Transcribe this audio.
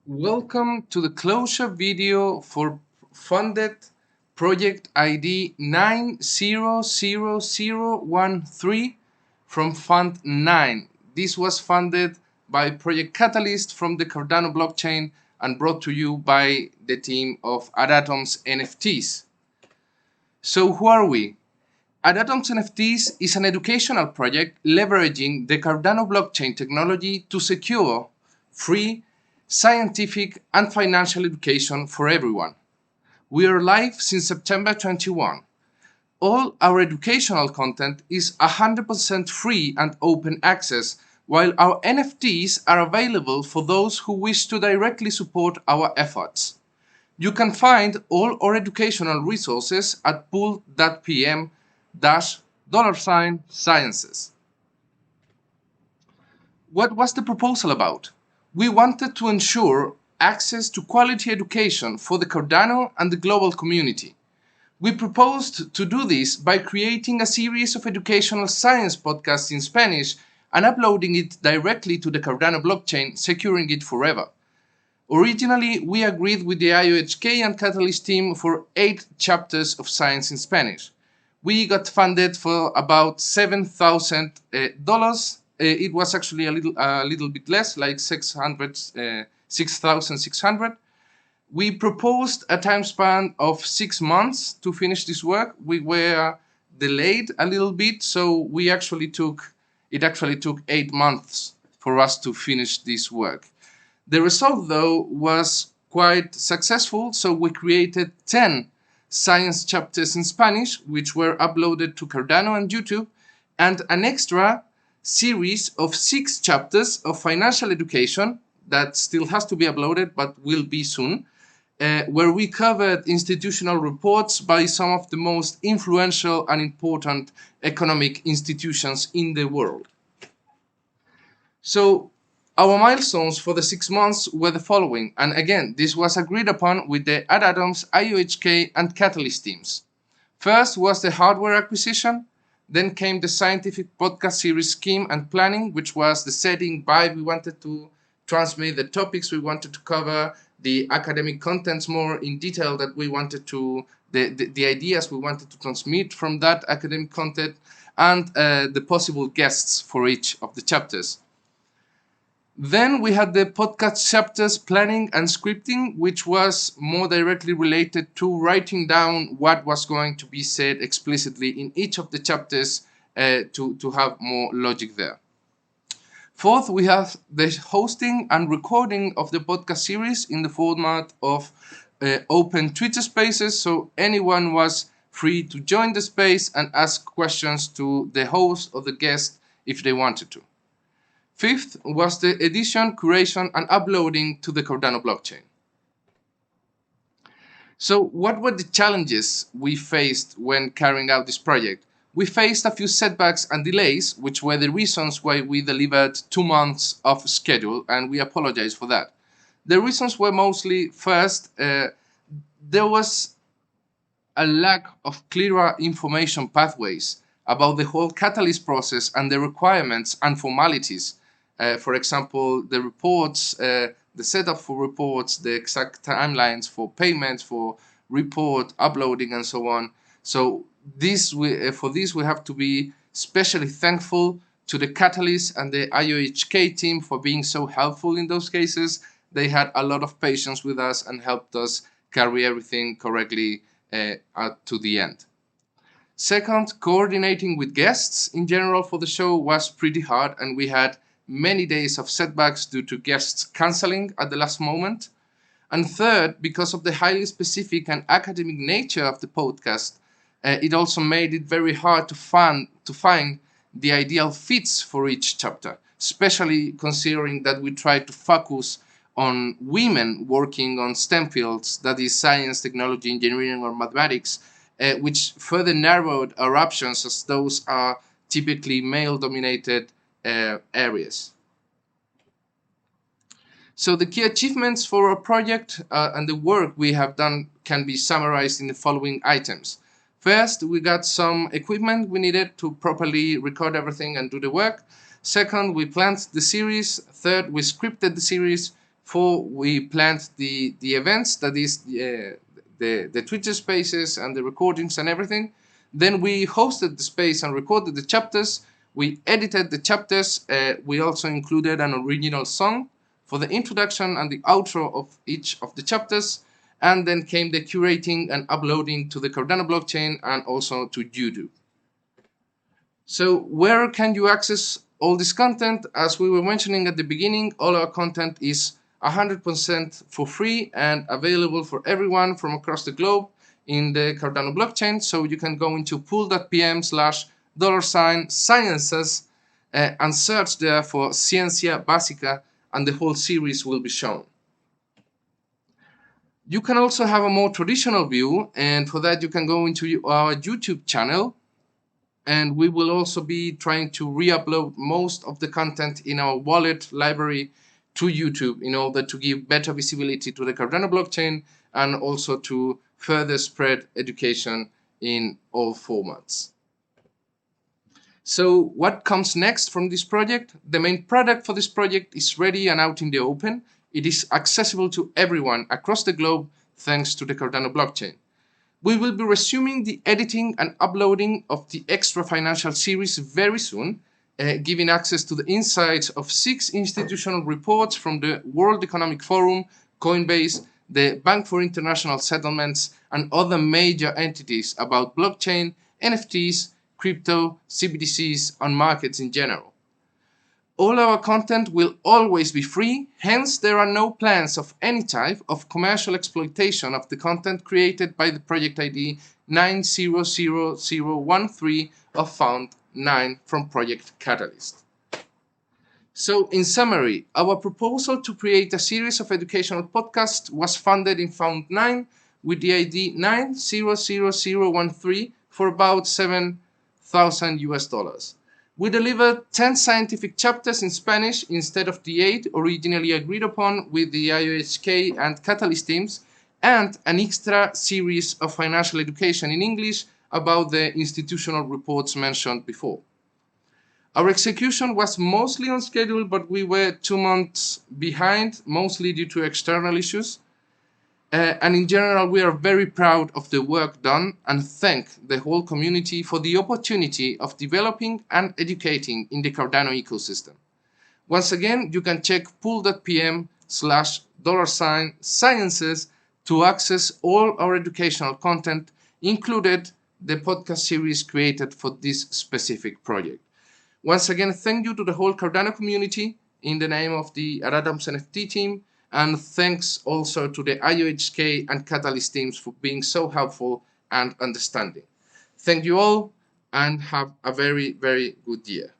Welcome to the closure video for funded project ID 900013 from Fund9. This was funded by Project Catalyst from the Cardano blockchain and brought to you by the team of Adatom's NFTs. So who are we? Adatom's NFTs is an educational project leveraging the Cardano blockchain technology to secure free, scientific, and financial education for everyone. We are live since September 21. All our educational content is 100% free and open access, while our NFTs are available for those who wish to directly support our efforts. You can find all our educational resources at pool.pm-$sciences. What was the proposal about? We wanted to ensure access to quality education for the Cardano and the global community. We proposed to do this by creating a series of educational science podcasts in Spanish and uploading it directly to the Cardano blockchain, securing it forever. Originally, we agreed with the IOHK and Catalyst team for 8 chapters of science in Spanish. We got funded for about $7,000. It was actually a little bit less, like 6,600. We proposed a time span of 6 months to finish this work. We were delayed a little bit, so it actually took 8 months for us to finish this work. The result, though, was quite successful, so we created 10 science chapters in Spanish, which were uploaded to Cardano and YouTube, and an extra series of 6 chapters of financial education that still has to be uploaded but will be soon, where we covered institutional reports by some of the most influential and important economic institutions in the world. So our milestones for the 6 months were the following, and again, this was agreed upon with the Adatom's, IOHK, and Catalyst teams. First was the hardware acquisition, then came the scientific podcast series scheme and planning, which was the setting, vibe we wanted to transmit, the topics we wanted to cover, the academic contents more in detail that we wanted to, the ideas we wanted to transmit from that academic content, and the possible guests for each of the chapters. Then we had the podcast chapters planning and scripting, which was more directly related to writing down what was going to be said explicitly in each of the chapters to have more logic there. Fourth, we have the hosting and recording of the podcast series in the format of open Twitter spaces, so anyone was free to join the space and ask questions to the host or the guest if they wanted to. Fifth was the edition, curation, and uploading to the Cardano blockchain. So what were the challenges we faced when carrying out this project? We faced a few setbacks and delays, which were the reasons why we delivered 2 months of schedule, and we apologize for that. The reasons were mostly, first, there was a lack of clearer information pathways about the whole Catalyst process and the requirements and formalities. For example, the reports, the setup for reports, the exact timelines for payments, for report uploading, and so on. So for this, we have to be especially thankful to the Catalyst and the IOHK team for being so helpful in those cases. They had a lot of patience with us and helped us carry everything correctly to the end. Second, coordinating with guests in general for the show was pretty hard, and we had many days of setbacks due to guests canceling at the last moment. And third, because of the highly specific and academic nature of the podcast, it also made it very hard to find the ideal fits for each chapter, especially considering that we tried to focus on women working on STEM fields, that is science, technology, engineering, or mathematics, which further narrowed our options, as those are typically male-dominated areas. So the key achievements for our project and the work we have done can be summarized in the following items. First, we got some equipment we needed to properly record everything and do the work. Second, we planned the series. Third, we scripted the series. 4, we planned the events, that is the Twitter spaces and the recordings and everything. Then we hosted the space and recorded the chapters. We edited the chapters. We also included an original song for the introduction and the outro of each of the chapters. And then came the curating and uploading to the Cardano blockchain and also to YouTube. So where can you access all this content? As we were mentioning at the beginning, all our content is 100% for free and available for everyone from across the globe in the Cardano blockchain. So you can go into pool.pm/$sciences and search there for Ciencia Básica, and the whole series will be shown. You can also have a more traditional view, and for that you can go into our YouTube channel, and we will also be trying to re-upload most of the content in our wallet library to YouTube in order to give better visibility to the Cardano blockchain and also to further spread education in all formats. So what comes next from this project? The main product for this project is ready and out in the open. It is accessible to everyone across the globe thanks to the Cardano blockchain. We will be resuming the editing and uploading of the extra financial series very soon, giving access to the insights of 6 institutional reports from the World Economic Forum, Coinbase, the Bank for International Settlements, and other major entities about blockchain, NFTs, crypto, CBDCs, and markets in general. All our content will always be free, hence there are no plans of any type of commercial exploitation of the content created by the project ID 900013 of FUND9 from Project Catalyst. So in summary, our proposal to create a series of educational podcasts was funded in FUND9 with the ID 900013 for about $7,000. We delivered 10 scientific chapters in Spanish instead of the 8 originally agreed upon with the IOHK and Catalyst teams, and an extra series of financial education in English about the institutional reports mentioned before. Our execution was mostly on schedule, but we were 2 months behind, mostly due to external issues. And in general, we are very proud of the work done and thank the whole community for the opportunity of developing and educating in the Cardano ecosystem. Once again, you can check pool.pm/$sciences to access all our educational content, included the podcast series created for this specific project. Once again, thank you to the whole Cardano community in the name of the Aradams NFT team, and thanks also to the IOHK and Catalyst teams for being so helpful and understanding. Thank you all, and have a very, very good year.